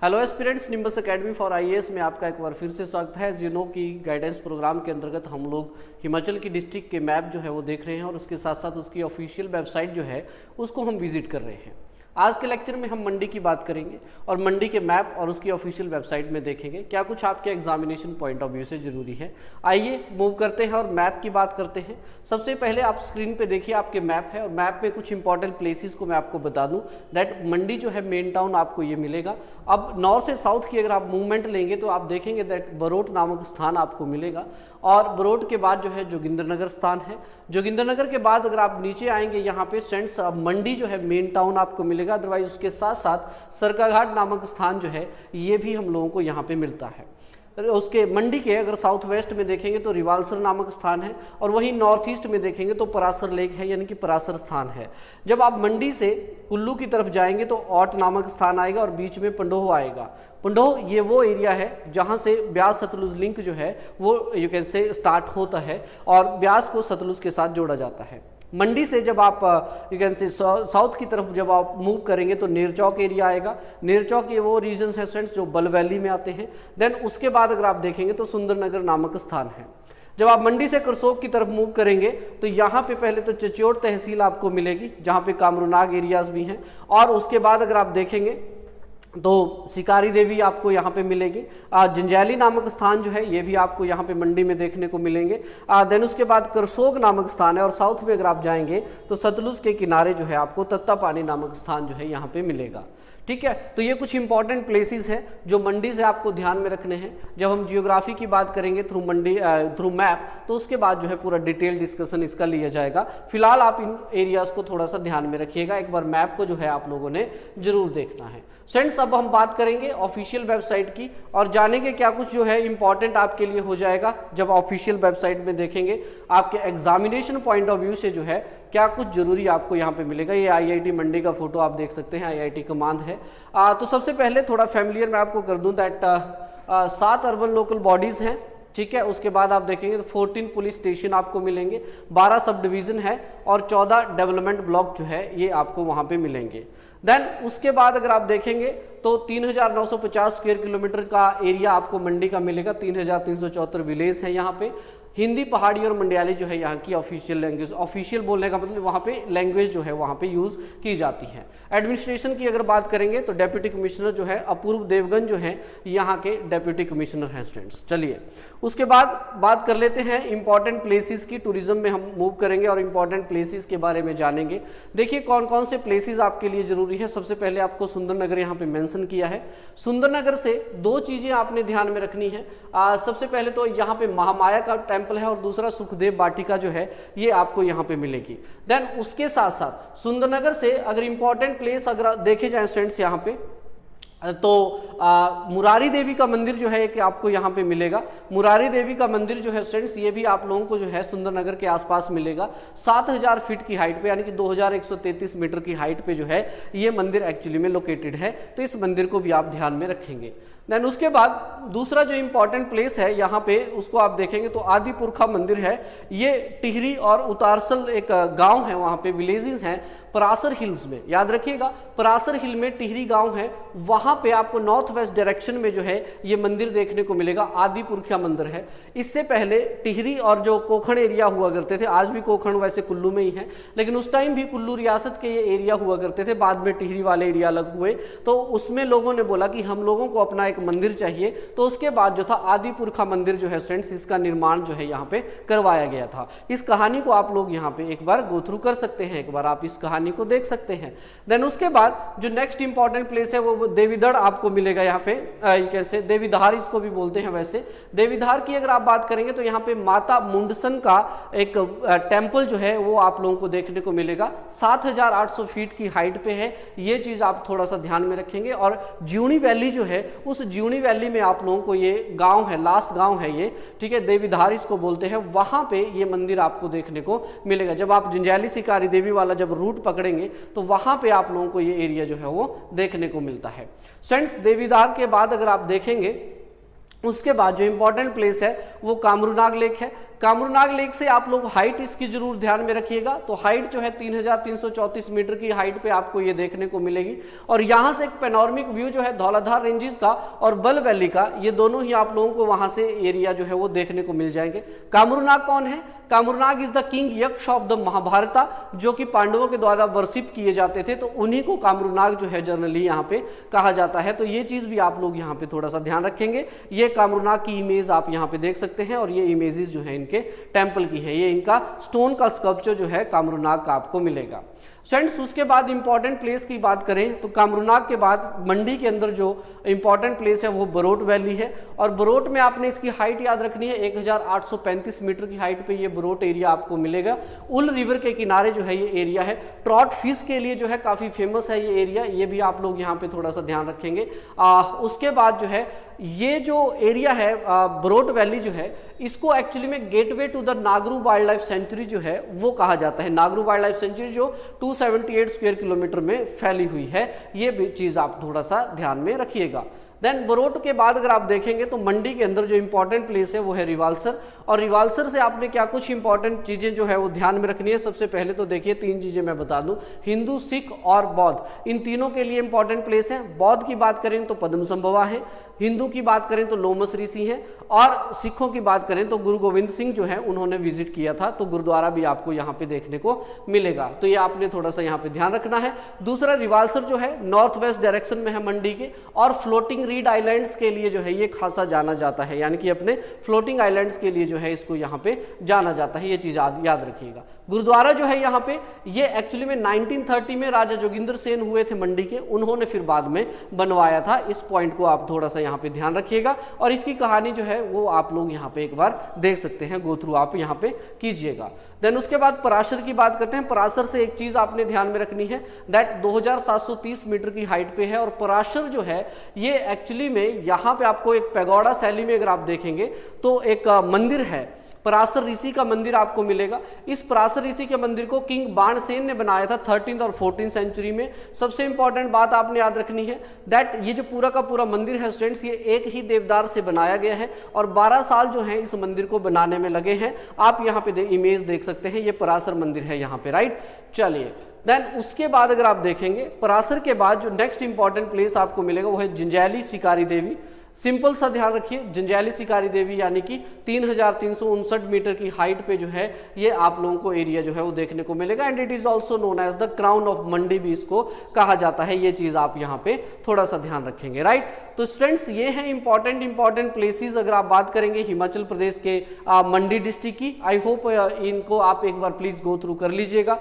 Hello aspirants, nimbus academy for IAS में आपका एक बार फिर से स्वागत है। एज यू नो कि गाइडेंस प्रोग्राम के अंतर्गत हम लोग हिमाचल की डिस्ट्रिक्ट के मैप जो है वो देख रहे हैं और उसके साथ साथ उसकी ऑफिशियल वेबसाइट जो है उसको हम विजिट कर रहे हैं। आज के लेक्चर में हम मंडी की बात करेंगे और मंडी के मैप और उसकी ऑफिशियल वेबसाइट में देखेंगे क्या कुछ आपके एग्जामिनेशन पॉइंट ऑफ व्यू से जरूरी है। आइए मूव करते हैं और मैप की बात करते हैं। सबसे पहले आप स्क्रीन पे देखिए, आपके मैप है और मैप में कुछ इंपॉर्टेंट प्लेसेस को मैं आपको बता दूं दैट मंडी जो है मेन टाउन आपको ये मिलेगा। अब नॉर्थ से साउथ की अगर आप मूवमेंट लेंगे तो आप देखेंगे दैट बरोट नामक स्थान आपको मिलेगा और बरोट के बाद जो है जोगिंद्रनगर स्थान है। जोगिंद्रनगर के बाद अगर आप नीचे आएंगे यहाँ पे सेंट्स मंडी जो है मेन टाउन आपको मिलेगा। अदरवाइज उसके साथ साथ सरकाघाट नामक स्थान जो है ये भी हम लोगों को यहाँ पे मिलता है। उसके मंडी के अगर साउथ वेस्ट में देखेंगे तो रिवालसर नामक स्थान है और वहीं नॉर्थ ईस्ट में देखेंगे तो परासर लेक है यानी कि परासर स्थान है। जब आप मंडी से कुल्लू की तरफ जाएंगे तो औट नामक स्थान आएगा और बीच में पंडोह आएगा। पंडोह ये वो एरिया है जहां से ब्यास सतलुज लिंक जो है वो यू कैन से स्टार्ट होता है और ब्यास को सतलुज के साथ जोड़ा जाता है। मंडी से जब आप यू कैन से साउथ की तरफ जब आप मूव करेंगे तो नेरचौक एरिया आएगा। नेरचौक ये वो रीजन्स हैं फ्रेंड्स जो बल वैली में आते हैं। देन उसके बाद अगर आप देखेंगे तो सुंदरनगर नामक स्थान है। जब आप मंडी से करसोग की तरफ मूव करेंगे तो यहाँ पे पहले तो चच्योट तहसील आपको मिलेगी जहाँ पे कामरूनाग एरियाज भी हैं और उसके बाद अगर आप देखेंगे तो शिकारी देवी आपको यहाँ पे मिलेगी। जंजैली नामक स्थान जो है ये भी आपको यहाँ पे मंडी में देखने को मिलेंगे। देन उसके बाद करसोग नामक स्थान है और साउथ में अगर आप जाएंगे तो सतलुज के किनारे जो है आपको तत्तापानी नामक स्थान जो है यहाँ पे मिलेगा। ठीक है, तो ये कुछ इंपॉर्टेंट प्लेसेस हैं जो मंडी से आपको ध्यान में रखने हैं। जब हम जियोग्राफी की बात करेंगे थ्रू मैप तो उसके बाद जो है पूरा डिटेल डिस्कशन इसका लिया जाएगा। फिलहाल आप इन एरियाज को थोड़ा सा ध्यान में रखिएगा। एक बार मैप को जो है आप लोगों ने जरूर देखना है। फ्रेंड्स, अब हम बात करेंगे ऑफिशियल वेबसाइट की और जानेंगे क्या कुछ जो है इंपॉर्टेंट आपके लिए हो जाएगा जब ऑफिशियल वेबसाइट में देखेंगे। आपके एग्जामिनेशन पॉइंट ऑफ व्यू से जो है क्या कुछ जरूरी आपको यहाँ पे मिलेगा। ये आईआईटी मंडी का फोटो आप देख सकते हैं, आईआईटी कमांड है। तो सबसे पहले थोड़ा फैमिलियर मैं आपको कर दूं दैट 7 अर्बन लोकल बॉडीज हैं। ठीक है, उसके बाद आप देखेंगे तो 14 पुलिस स्टेशन आपको मिलेंगे, 12 सब डिवीजन है और 14 डेवलपमेंट ब्लॉक जो है ये आपको वहां पे मिलेंगे। देन उसके बाद अगर आप देखेंगे तो 3950 स्क्वायर किलोमीटर का एरिया आपको मंडी का मिलेगा। 3374 विलेज है यहाँ पे। हिंदी, पहाड़ी और मंडयाली जो है यहाँ की ऑफिशियल लैंग्वेज। ऑफिशियल बोलने का मतलब वहाँ पे लैंग्वेज जो है वहाँ पे यूज की जाती है। एडमिनिस्ट्रेशन की अगर बात करेंगे तो डेप्यूटी कमिश्नर जो है अपूर्व देवगन जो है यहाँ के डेप्यूटी कमिश्नर हैं स्टूडेंट्स। चलिए उसके बाद बात कर लेते हैं इंपॉर्टेंट प्लेसेस की। टूरिज्म में हम मूव करेंगे और इंपॉर्टेंट प्लेसेस के बारे में जानेंगे। देखिए कौन कौन से प्लेसेस आपके लिए जरूरी है। सबसे पहले आपको सुंदरनगर यहाँ पे मेंशन किया है। सुंदरनगर से 2 चीजें आपने ध्यान में रखनी है। सबसे पहले तो यहाँ पे महामाया का टेम्पल है और दूसरा सुखदेव वाटिका जो है ये आपको यहाँ पे मिलेगी। देन उसके साथ साथ सुंदरनगर से अगर इंपॉर्टेंट प्लेस अगर देखे जाए स्टूडेंट्स यहाँ पे तो मुरारी देवी का मंदिर जो है एक आपको यहाँ पे मिलेगा। मुरारी देवी का मंदिर जो है फ्रेंड्स ये भी आप लोगों को जो है सुंदरनगर के आसपास मिलेगा। 7000 फीट की हाइट पे यानी कि 2133 मीटर की हाइट पे जो है ये मंदिर एक्चुअली में लोकेटेड है। तो इस मंदिर को भी आप ध्यान में रखेंगे। देन उसके बाद दूसरा जो इंपॉर्टेंट प्लेस है यहाँ पे उसको आप देखेंगे तो आदिपुरखा मंदिर है। ये टिहरी और उतारसल एक गांव है, वहाँ पे विलेजेस हैं परासर हिल्स में। याद रखिएगा परासर हिल में टिहरी गांव है, वहां पे आपको नॉर्थ वेस्ट डायरेक्शन में जो है ये मंदिर देखने को मिलेगा। आदिपुरखा मंदिर है। इससे पहले टिहरी और जो कोखण एरिया हुआ करते थे, आज भी कोखण वैसे कुल्लू में ही है, लेकिन उस टाइम भी कुल्लू रियासत के ये एरिया हुआ करते थे। बाद में टिहरी वाले एरिया अलग हुए तो उसमें लोगों ने बोला कि हम लोगों को अपना एक मंदिर चाहिए। तो उसके बाद जो था आदिपुरखा मंदिर जो है फ्रेंड्स इसका निर्माण जो है यहाँ पे करवाया गया था। इस कहानी को आप लोग यहाँ पे एक बार गो थ्रू कर सकते हैं, एक बार आप इस कहानी को देख सकते हैं। देन उसके बाद जो नेक्स्ट इंपॉर्टेंट प्लेस है वो देवीधर आपको मिलेगा। यहाँ पे कैसे देवीधार इसको भी बोलते हैं। वैसे देवीधार की अगर आप बात करेंगे तो यहाँ पे माता मुंडसन का एक टेम्पल जो है वो आप लोगों को देखने को मिलेगा। 7800 फीट की हाइट पे है। ये चीज आप थोड़ा सा ध्यान में रखेंगे। और ज्यूनी वैली जो है उस ज्यूनी वैली में आप लोगों को ये गांव है, लास्ट गांव है ये, ठीक है, देवीधार इसको बोलते हैं। वहां पे ये मंदिर आपको देखने को मिलेगा। जब आप जंजैली शिकारी देवी वाला जब रूट पकड़ेंगे तो वहां पे आप लोगों को ये एरिया जो है वो देखने को मिलता है। फ्रेंड्स देवीधार के बाद अगर आप देखेंगे उसके बाद जो इंपॉर्टेंट प्लेस है वो कामरूनाग लेक है। कामरूनाग लेक से आप लोग हाइट इसकी जरूर ध्यान में रखिएगा। तो हाइट जो है 3334 मीटर की हाइट पे आपको ये देखने को मिलेगी। और यहाँ से एक पेनोरमिक व्यू जो है धौलाधार रेंजेस का और बल वैली का, ये दोनों ही आप लोगों को वहां से एरिया जो है वो देखने को मिल जाएंगे। कामरूनाग कौन है? कामरूनाग इज द किंग यक्ष ऑफ द महाभारता, जो कि पांडवों के द्वारा वर्शिप किए जाते थे, तो उन्हीं को कामरूनाग जो है जनरली यहाँ पे कहा जाता है। तो ये चीज भी आप लोग यहाँ पे थोड़ा सा ध्यान रखेंगे। ये कामरूनाग की इमेज आप यहाँ पे देख सकते हैं और ये इमेजेस जो है इनके टेंपल की है। ये इनका स्टोन का स्कल्पचर जो है कामरूनाग का आपको मिलेगा। फ्रेंड्स, उसके बाद इंपॉर्टेंट प्लेस की बात करें तो कामरूनाग के बाद मंडी के अंदर जो इंपॉर्टेंट प्लेस है वो बरोट वैली है। और बरोट में आपने इसकी हाइट याद रखनी है, 1835 मीटर की हाइट पे ये बरोट एरिया आपको मिलेगा। उल रिवर के किनारे जो है ये एरिया है। ट्रॉट फिश के लिए जो है काफी फेमस है ये एरिया, ये भी आप लोग यहाँ पे थोड़ा सा ध्यान रखेंगे। उसके बाद जो है ये जो एरिया है बरोट वैली जो है, इसको एक्चुअली में gateway to the Nagaru wildlife sanctuary जो है वो कहा जाता है। नागरू वाइल्ड लाइफ सेंचुरी जो 278 स्क्वायर किलोमीटर में फैली हुई है, ये भी चीज आप थोड़ा सा ध्यान में रखिएगा। देन बरोट के बाद अगर आप देखेंगे तो मंडी के अंदर जो इंपॉर्टेंट प्लेस है वो है रिवाल्सर। और रिवाल्सर से आपने क्या कुछ इंपॉर्टेंट चीजें जो है वो ध्यान में रखनी है। सबसे पहले तो देखिए 3 चीजें मैं बता दूं, हिंदू, सिख और बौद्ध, इन तीनों के लिए इंपॉर्टेंट प्लेस है। बौद्ध की बात करें तो पद्मसंभवा है, हिंदू की बात करें तो लोमस ऋषि है, और सिखों की बात करें तो गुरु गोविंद सिंह जो है उन्होंने विजिट किया था, तो गुरुद्वारा भी आपको यहाँ पे देखने को मिलेगा। तो ये आपने थोड़ा सा यहाँ पे ध्यान रखना है। दूसरा, रिवाल्सर जो है नॉर्थ वेस्ट डायरेक्शन में है मंडी के, और फ्लोटिंग रीड आइलैंड्स के लिए जो है ये खासा जाना जाता है, यानी कि अपने फ्लोटिंग आइलैंड्स के लिए जो है इसको यहाँ पे जाना जाता है। ये चीज याद रखिएगा। गुरुद्वारा जो है यहाँ पे ये एक्चुअली में 1930 में राजा जोगिंदर सेन हुए थे मंडी के, उन्होंने फिर बाद में बनवाया था। इस पॉइंट को आप थोड़ा सा यहाँ पे ध्यान रखिएगा। और इसकी कहानी जो है वो आप लोग यहाँ पे एक बार देख सकते हैं, गो थ्रू आप यहाँ पे कीजिएगा। देन उसके बाद पराशर की बात करते हैं। पराशर से एक चीज आपने ध्यान में रखनी है, दैट 2730 मीटर की हाइट पे है। और पराशर जो है ये एक्चुअली में यहाँ पे आपको एक पैगोडा शैली में अगर आप देखेंगे तो एक मंदिर है, पराशर ऋषि का मंदिर आपको मिलेगा। इस पराशर ऋषि के मंदिर को किंग बाणसेन ने बनाया था 13th और 14th सेंचुरी में। सबसे इंपॉर्टेंट बात आपने याद रखनी है दैट ये जो पूरा का पूरा मंदिर है स्टूडेंट्स, ये एक ही देवदार से बनाया गया है और 12 साल जो है इस मंदिर को बनाने में लगे हैं। आप यहाँ पे इमेज देख सकते हैं, ये पराशर मंदिर है यहाँ पे, राइट। चलिए, देन उसके बाद अगर आप देखेंगे पराशर के बाद जो नेक्स्ट इंपॉर्टेंट प्लेस आपको मिलेगा वो है जंजैली शिकारी देवी। सिंपल सा ध्यान रखिए, जंजैली शिकारी देवी यानी कि 3359 मीटर की हाइट पे जो है ये आप लोगों को एरिया जो है वो देखने को मिलेगा। And it is also known as the crown of Mandi भी इसको कहा जाता है। ये चीज आप यहाँ पे थोड़ा सा ध्यान रखेंगे, राइट। तो स्टूडेंट्स ये है इंपॉर्टेंट प्लेसेस अगर आप बात करेंगे हिमाचल प्रदेश के मंडी डिस्ट्रिक्ट की। आई होप इनको आप एक बार प्लीज गो थ्रू कर लीजिएगा,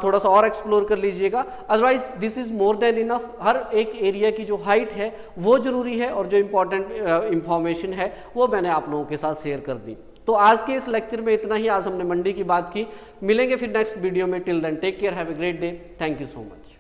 थोड़ा सा और एक्सप्लोर कर लीजिएगा। Otherwise this is more than enough. हर एक एरिया की जो हाइट है वो जरूरी है और जो इंपॉर्टेंट इंफॉर्मेशन है वो मैंने आप लोगों के साथ शेयर कर दी। तो आज के इस लेक्चर में इतना ही। आज हमने मंडी की बात की। मिलेंगे फिर नेक्स्ट वीडियो में। Till then take care, have a great day, thank you so much.